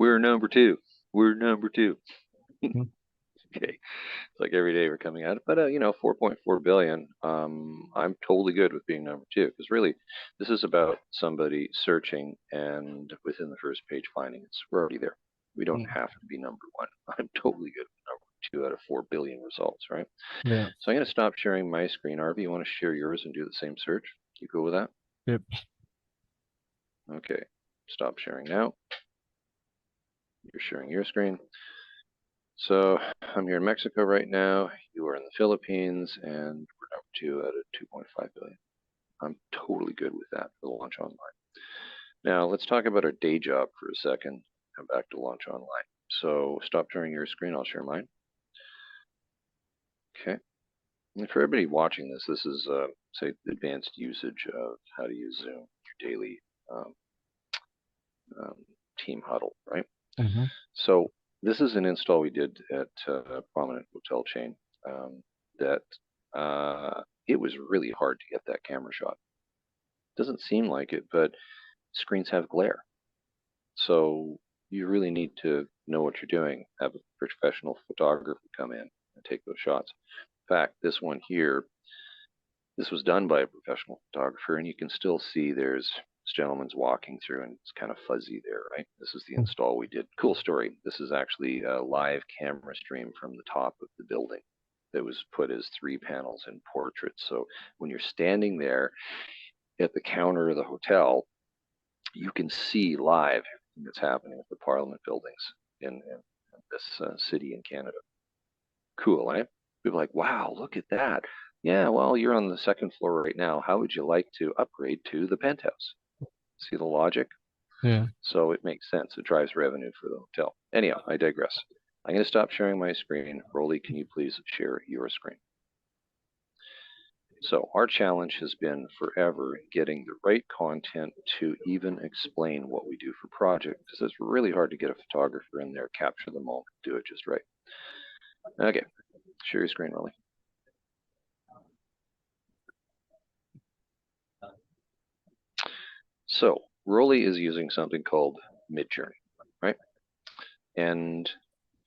We're number two. We're number two. Hmm. Okay. It's like every day we're coming at it. But, 4.4 billion, I'm totally good with being number two because really this is about somebody searching and within the first page finding it's we're already there. We don't Mm. have to be number one. I'm totally good with number two out of 4 billion results, right? Yeah. So I'm going to stop sharing my screen. Arby, you want to share yours and do the same search? You go with that? Yep. Okay. Stop sharing now. You're sharing your screen. So I'm here in Mexico right now. You are in the Philippines, and we're number two out of 2.5 billion. I'm totally good with that for the Launch Online. Now let's talk about our day job for a second. Come back to Launch Online. So stop sharing your screen. I'll share mine. Okay. And for everybody watching this, this is say advanced usage of how to use Zoom, your daily um, um, team huddle, right? Mm-hmm. So this is an install we did at a prominent hotel chain that it was really hard to get that camera shot. Doesn't seem like it, but screens have glare. So you really need to know what you're doing, have a professional photographer come in and take those shots. In fact, this one here, this was done by a professional photographer, and you can still see there's this gentleman's walking through and it's kind of fuzzy there, right? This is the install we did. Cool story. This is actually a live camera stream from the top of the building that was put as 3 panels in portrait. So when you're standing there at the counter of the hotel, you can see live everything that's happening at the Parliament buildings in this city in Canada. Cool, eh? People are like, wow, look at that. Yeah, well, you're on the second floor right now. How would you like to upgrade to the penthouse? See the logic? Yeah. So it makes sense. It drives revenue for the hotel. Anyhow, I digress. I'm going to stop sharing my screen. Rolly, can you please share your screen? So our challenge has been forever getting the right content to even explain what we do for projects, because it's really hard to get a photographer in there, capture the moment, do it just right. Okay, share your screen, Rolly. So Rolly is using something called Midjourney, right? And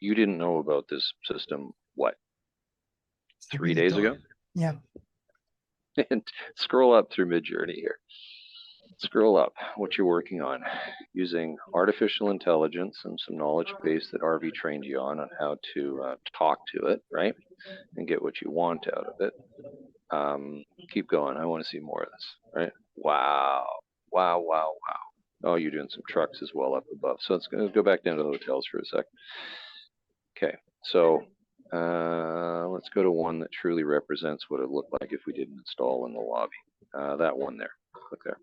you didn't know about this system, what, 3 days ago? Yeah. And scroll up through Midjourney here. Scroll up what you're working on using artificial intelligence and some knowledge base that RV trained you on how to talk to it, right? And get what you want out of it. Keep going. I want to see more of this, right? Wow. Wow, wow, wow. Oh, you're doing some trucks as well up above. So let's go back down to the hotels for a sec. Okay, so let's go to one that truly represents what it looked like if we did an install in the lobby. That one there. Click there.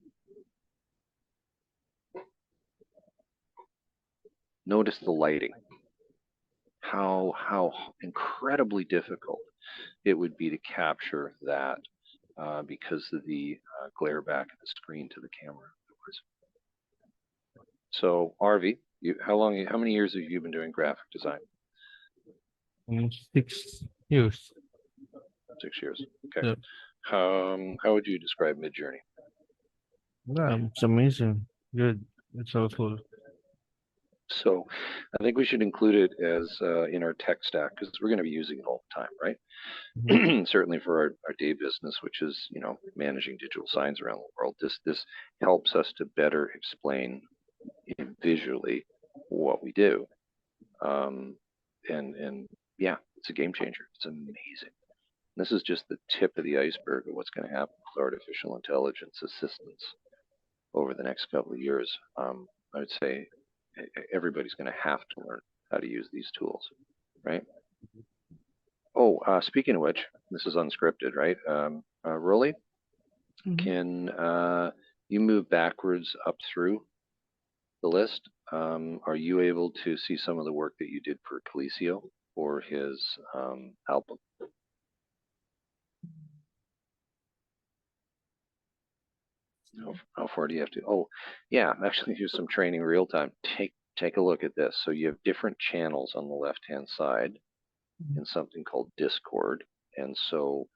Notice the lighting. How incredibly difficult it would be to capture that because of the glare back of the screen to the camera. So RV, how many years have you been doing graphic design? 6 years. 6 years. Okay. Yep. How would you describe Midjourney? Yeah, it's amazing. Good. It's also So I think we should include it as in our tech stack because we're going to be using it all the time, right? Certainly for our day business, which is managing digital signs around the world. This helps us to better explain visually what we do, and yeah, it's a game changer. It's amazing. This is just the tip of the iceberg of what's going to happen with artificial intelligence assistance over the next couple of years. I would say everybody's going to have to learn how to use these tools, right? Oh, speaking of which, this is unscripted, right? Rolly, can you move backwards up through the list? Are you able to see some of the work that you did for Coliseo for his album? How far do you have to? Oh, yeah, actually, here's some training real time. Take a look at this. So you have different channels on the left-hand side in something called Discord. And so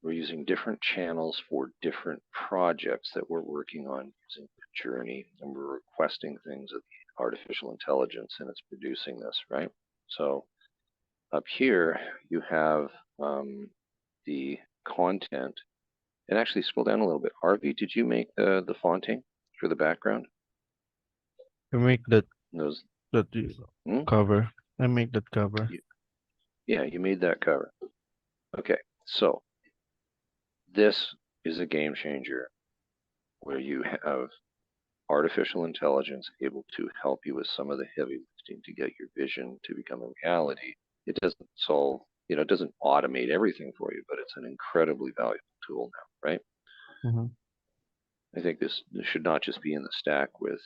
we're using different channels for different projects that we're working on using Midjourney, and we're requesting things of the artificial intelligence and it's producing this, right? So up here you have the content. And actually scroll down a little bit. Harvey, did you make the fonting for the background? You make that Those, that hmm? cover. I make that cover. Yeah, you made that cover. Okay, so this is a game changer where you have artificial intelligence able to help you with some of the heavy lifting to get your vision to become a reality. It doesn't solve, it doesn't automate everything for you, but it's an incredibly valuable tool now, right? Mm-hmm. I think this should not just be in the stack with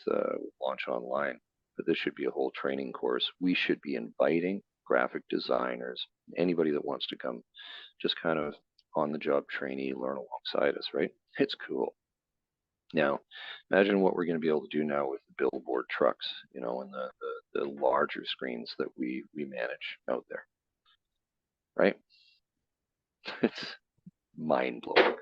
Launch Online, but this should be a whole training course. We should be inviting graphic designers, anybody that wants to come, just kind of on the job trainee, learn alongside us, right? It's cool. Now, imagine what we're going to be able to do now with the billboard trucks, and the larger screens that we manage out there, right? It's mind blowing.